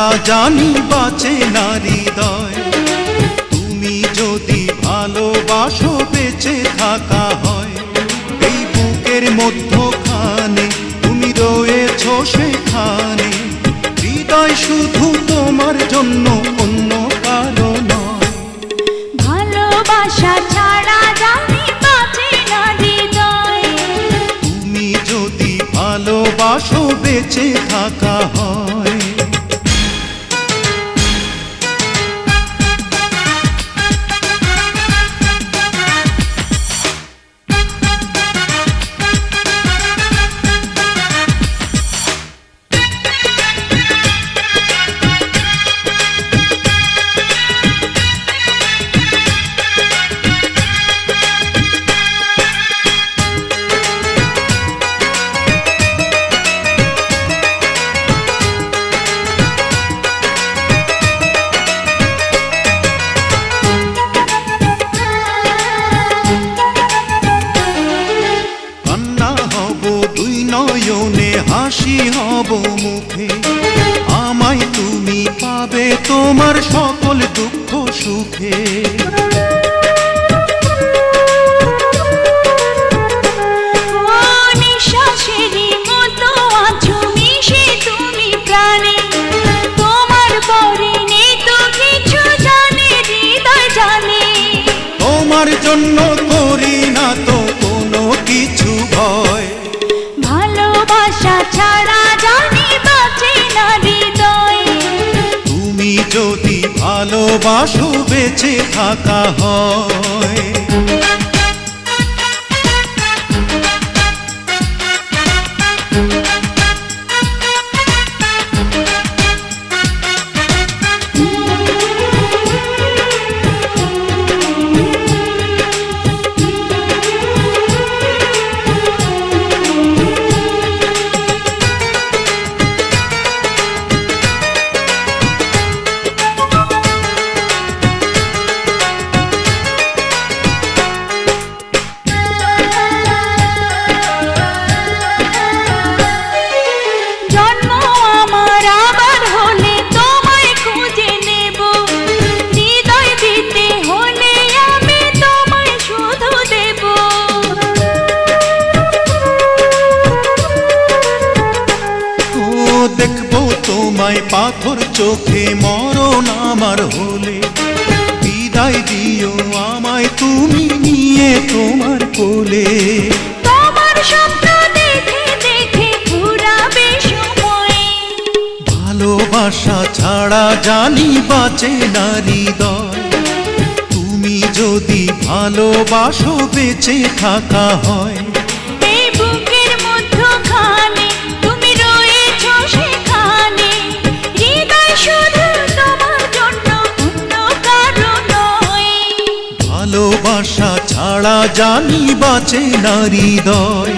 ছাড়া জানি বাঁচে না হৃদয়। তুমি যদি ভালোবাসো বেঁচে থাকা হয়, এই বুকের মধ্যখানে তুমি রয়েছো সেখানে। হৃদয় শুধু তোমার জন্য, অন্য কারো নয়। ভালোবাসা ছাড়া জানি বাঁচে না হৃদয়। তুমি যদি ভালোবাসো বেঁচে থাকা হয়। নয়নে হাসি হব মুখে, আমায় তুমি পাবে তোমার সকল দুঃখ সুখে। নিঃশ্বাসেরই মতো আছো মিশে তুমি প্রাণে, তোমার পরে নেই তো কিছু জানে হৃদয় জানে। তোমার জন্য করি না তো কোনো কিছু ভয়। ভালোবাসা ছাড়া জানি বাঁচে না হৃদয়। তুমি যদি ভালোবাসো বেঁচে থাকা হয়। দেখবো তোমায় পাথর চোখে মরণ আমার হলে, বিদায় দিও আমায় তুমি নিয়ে তোমার কোলে। তোমার স্বপ্ন দেখে দেখে ঘুরাবে সময়। ভালোবাসা ছাড়া জানি বাঁচে না হৃদয়। তুমি যদি ভালোবাসো বেঁচে থাকা হয়। এই বুকের মধ্যখানে তুমি রয়েছো সেখানে। হৃদয় শুধু তোমার জন্য, অন্য কারো নয়। ভালোবাসা ছাড়া জানি বাঁচে না হৃদয়।